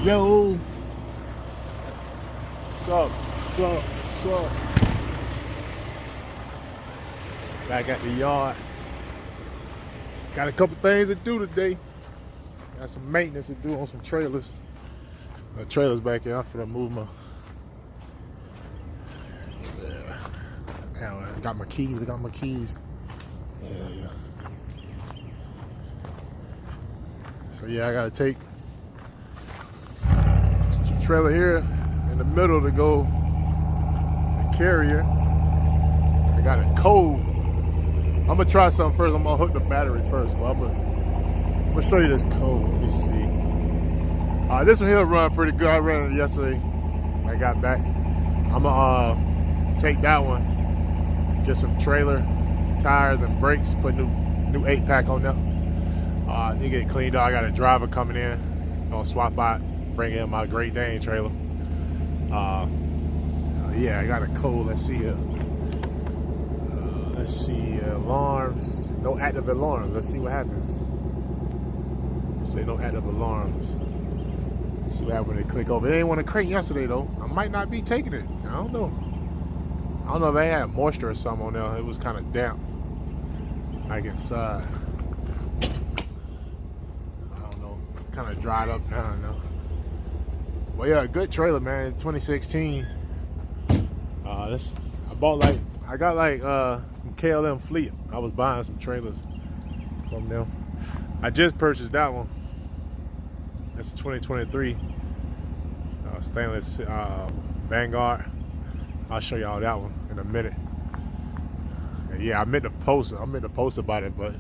Yo, what's up? Back at the yard. Got a couple things to do today. Got some maintenance to do on some trailers. Trailers back here. I'm finna move my. Yeah. I got my keys. Yeah. So yeah, I gotta take the trailer here in the middle to go the carrier. I got it cold. I'm gonna try something first. I'm gonna hook the battery first, but I'm gonna show you this code. Let me see. This one here run pretty good. I ran it yesterday. I got back. I'm gonna take that one, get some trailer tires and brakes, put new 8-pack on there. Need to get it cleaned up. I got a driver coming in. Gonna swap out, bring in my Great Dane trailer. Yeah, I got a code. Let's see here. Let's see, alarms. No active alarms. Let's see what happens. Say no active alarms. See what happens when they click over. They didn't want to crank yesterday though. I might not be taking it. I don't know. I don't know if they had moisture or something on there. It was kind of damp. Like inside. I don't know. It's kind of dried up now. Well, yeah, good trailer, man. 2016. I got KLM Fleet. I was buying some trailers from them. I just purchased that one. That's a 2023 stainless Vanguard. I'll show y'all that one in a minute. Yeah, I meant to post about it, but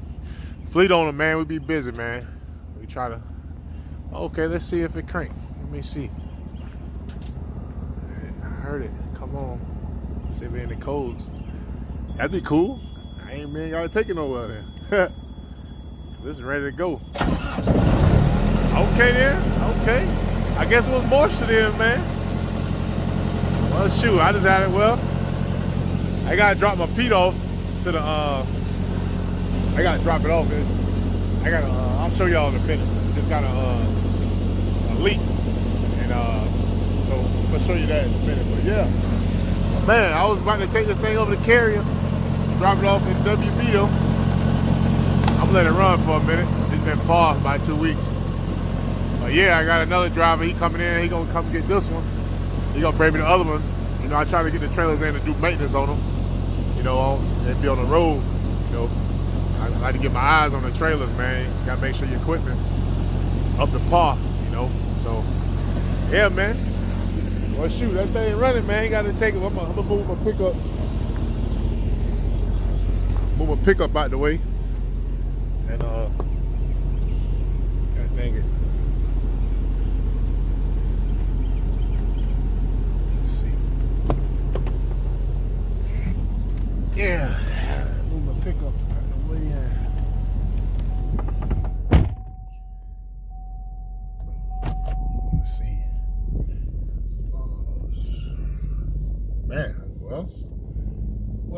fleet owner, man, we be busy, man. We try to. Okay, let's see if it crank. Let me see. I heard it. Come on. Let's see if it in the codes. That'd be cool. I ain't gotta take it nowhere then. This is ready to go. Okay then. Okay. I guess it was moisture then, man. Well, shoot, I just had it. Well, I gotta drop my Pete off to the. I gotta drop it off. I'll show y'all in a minute. Just got a leak, and so I'm gonna show you that in a minute. But yeah, man, I was about to take this thing over to carrier, drop it off in WB though. I'm gonna let it run for a minute. It's been paused by 2 weeks. But yeah, I got another driver. He coming in. He gonna come get this one. He gonna bring me the other one. You know, I try to get the trailers in to do maintenance on them. You know, and be on the road. You know, I like to get my eyes on the trailers, man. You gotta make sure your equipment up to par. You know, so yeah, man. Well, shoot, that thing running, man. You gotta take it. I'm gonna move my pickup. Move my pickup out the way. And God dang it. Let's see. Yeah. Move my pickup out the way. Let's see. Man, well,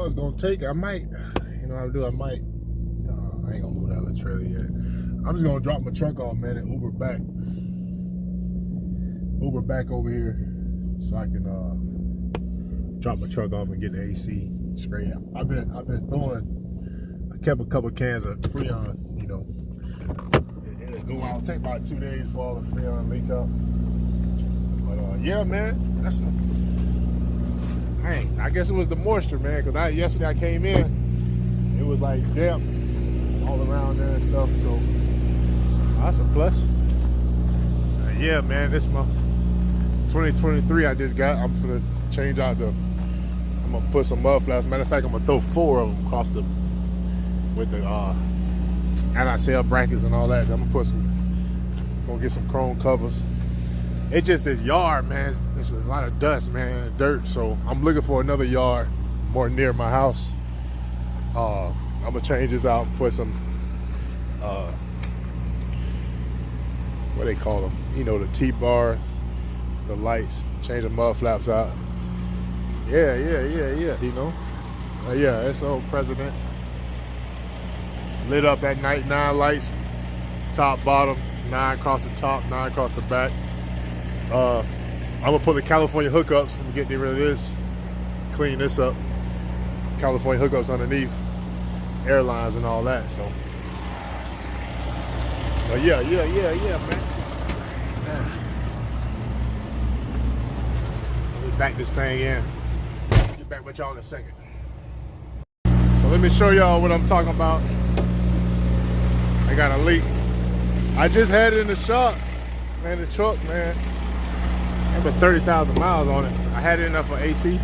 it's gonna take. I might, you know what I'll do? I ain't gonna move the other trailer yet. I'm just gonna drop my truck off, man, and Uber back over here so I can drop my truck off and get the AC straight out. I've been throwing. I kept a couple cans of Freon, you know. It'll go out. Take about 2 days for all the Freon leak up. But yeah, man, I guess it was the moisture, man. Cause yesterday I came in, it was like damp all around there and stuff, so that's a plus. Yeah, man, this is my 2023 I just got. I'm gonna change out I'm gonna put some mud flaps. Matter of fact, I'm gonna throw 4 of them across with the anti-sail brackets and all that. I'm gonna get some chrome covers. It's just this yard, man. It's a lot of dust, man, and dirt. So I'm looking for another yard more near my house. I'm gonna change this out and put some, what they call them? You know, the T-bars, the lights. Change the mud flaps out. Yeah. You know, yeah, it's the old president. Lit up at night, 9 lights, top, bottom, 9 across the top, 9 across the back. I'm gonna put the California hookups and get rid of this, clean this up. California hookups underneath, airlines and all that. So, but yeah, man. Let me back this thing in. Get back with y'all in a second. So let me show y'all what I'm talking about. I got a leak. I just had it in the shop, man. The truck, man. I had about 30,000 miles on it. I had it enough for AC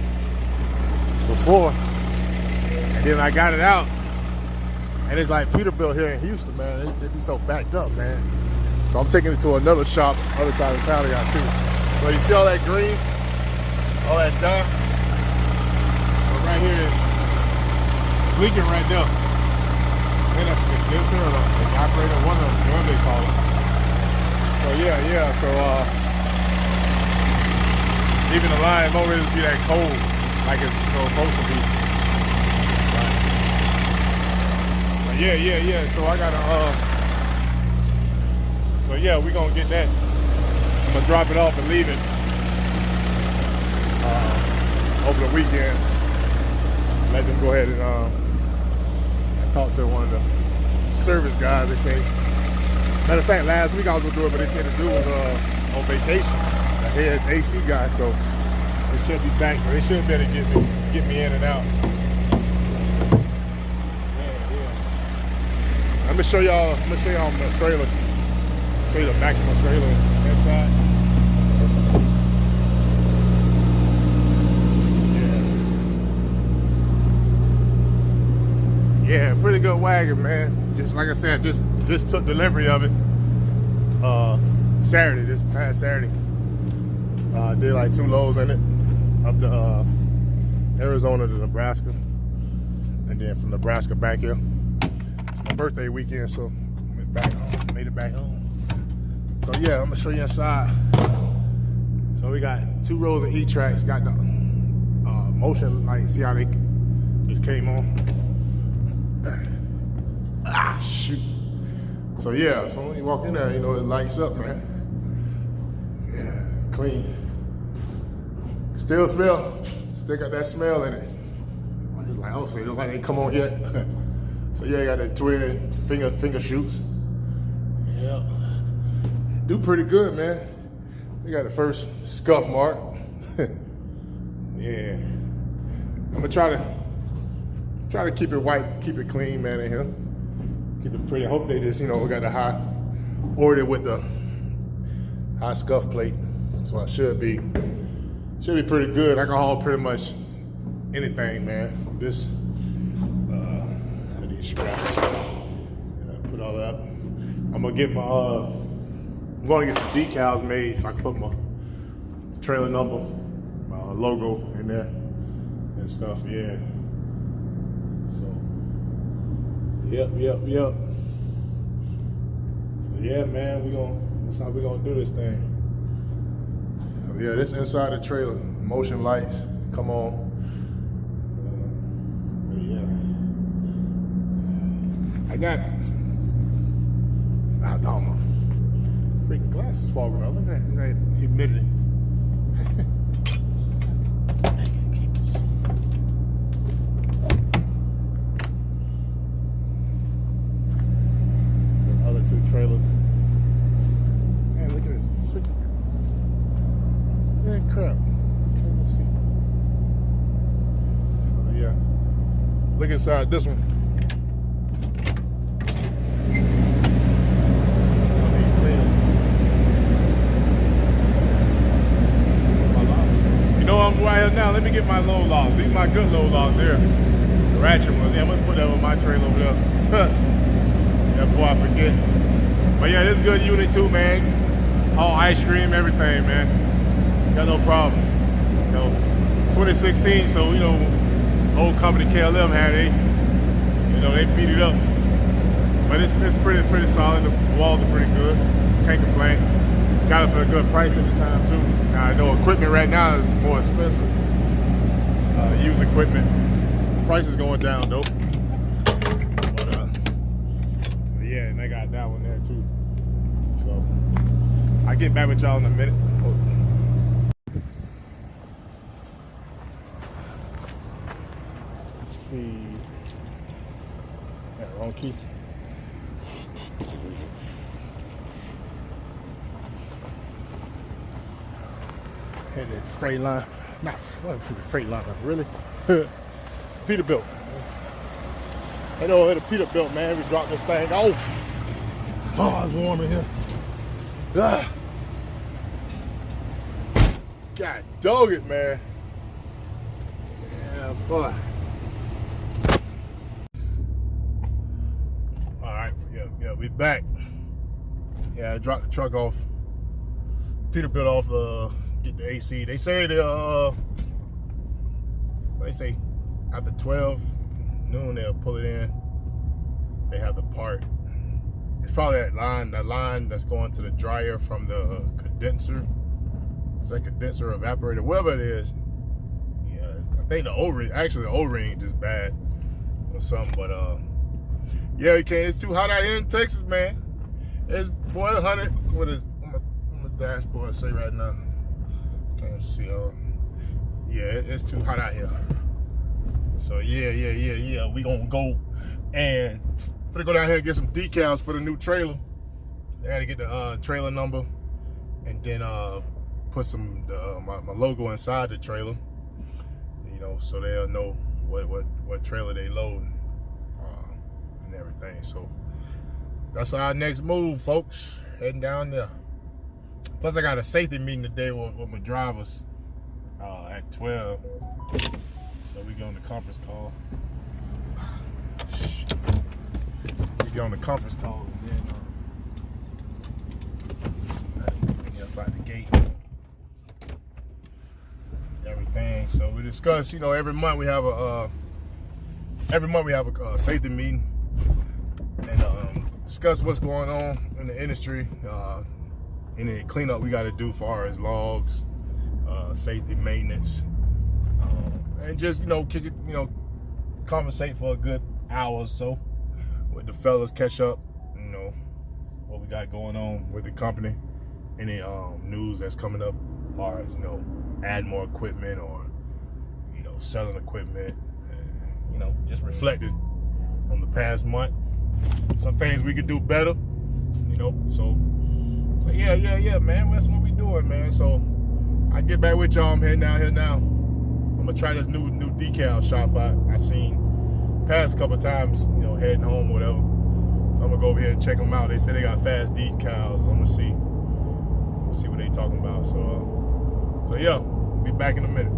before, and then I got it out, and it's like Peterbilt here in Houston, man. They be so backed up, man. So I'm taking it to another shop, other side of town, y'all too. So you see all that green, all that dark. So right here is it's leaking right there. I think that's the condenser or the evaporator, one of them, whatever they call it. So yeah. So even the line won't really be that cold like it's supposed to be. But yeah. So I gotta so yeah, we gonna get that. I'm gonna drop it off and leave it over the weekend. Let them go ahead and talk to one of the service guys. They say, matter of fact, last week I was gonna do it, but they said the dude was on vacation. The head AC guy, so they should be back. So they should be able to get me in and out. Yeah. I'm gonna show y'all my trailer. Show you the back of my trailer inside. Yeah, pretty good wagon, man. Just like I said, just took delivery of it Saturday, this past Saturday. Did like 2 loads in it, up to Arizona to Nebraska, and then from Nebraska back here. It's my birthday weekend, so I went back home, made it back home. So yeah, I'm gonna show you inside. So we got 2 rows of E-tracks, got the motion light. See how they just came on? Shoot. So yeah, so when you walk in there, you know, it lights up, man. Yeah, clean. Still got that smell in it. It's like, oh, so it like ain't come on yet. So yeah, got that twin finger shoots. Yeah. Do pretty good, man. We got the first scuff mark. Yeah. I'm gonna try to keep it white, keep it clean, man, in here. Keep it pretty. I hope they just, you know, we got the ordered with the high scuff plate. So I should be pretty good. I can haul pretty much anything, man. This, these straps. Put all that up. I'm gonna get I'm going to get some decals made so I can put my trailer number, my logo in there and stuff, yeah. So, yep. So yeah, man, that's how we gonna do this thing. So, yeah, this inside the trailer, motion lights, come on. Yeah. I got, no, my freaking glasses fogging up. Look at that humidity. Trailers. Man, look at this freaking. Man, crap. Can't even see. So, yeah. Look inside this one. You know I'm right here now. Let me get my low logs. These are my good low logs here. The ratchet ones. Yeah, I'm going to put that on my trailer over there. Yeah, before I forget. But yeah, this is a good unit too, man. All ice cream, everything, man. Got no problem. You know, 2016, so you know, old company KLM had they beat it up. But it's pretty solid. The walls are pretty good. Can't complain. Got it for a good price at the time too. Now I know equipment right now is more expensive. Used equipment. Price is going down though. Yeah, and they got that one there too. So I'll get back with y'all in a minute. key. Headed to freight line. Not what for the freight line, but really. Peterbilt. Head over here to Peterbilt, man. We dropped this thing off. Oh, it's warm in here. Ah. God dog it, man. Yeah, boy. Alright, yeah, we back. Yeah, I dropped the truck off. Peterbilt off, get the AC. They say what they say after 12 noon they'll pull it in. They have the part. It's probably that line that's going to the dryer from the condenser. It's like condenser evaporator, whatever it is. Yeah, I think the O-ring, actually the O-ring is bad or something, but yeah, you can't. It's too hot out here in Texas, man. It's 100. What is on the dashboard say right now? Can't see. Yeah, it's too hot out here. So yeah. We gonna go and go down here and get some decals for the new trailer. I gotta get the trailer number and then put some my logo inside the trailer. You know, so they'll know what trailer they load and everything. So that's our next move, folks. Heading down there. Plus, I got a safety meeting today with my drivers at 12. So we get on the conference call. We get on the conference call and then get up out the gate. Everything. So we discuss. You know, every month we have a safety meeting and discuss what's going on in the industry. Any cleanup we got to do as far as logs, safety maintenance, and just kick it, conversate for a good hour or so with the fellas, catch up, what we got going on with the company, any news that's coming up as far as add more equipment or selling equipment, just reflecting on the past month, some things we could do better, so yeah, man. That's what we doing, man. So I get back with y'all. I'm heading down here now. I'm gonna try this new decal shop I seen past couple times, heading home or whatever. So I'm gonna go over here and check them out. They say they got fast decals. I'm gonna see what they talking about. So yeah, be back in a minute.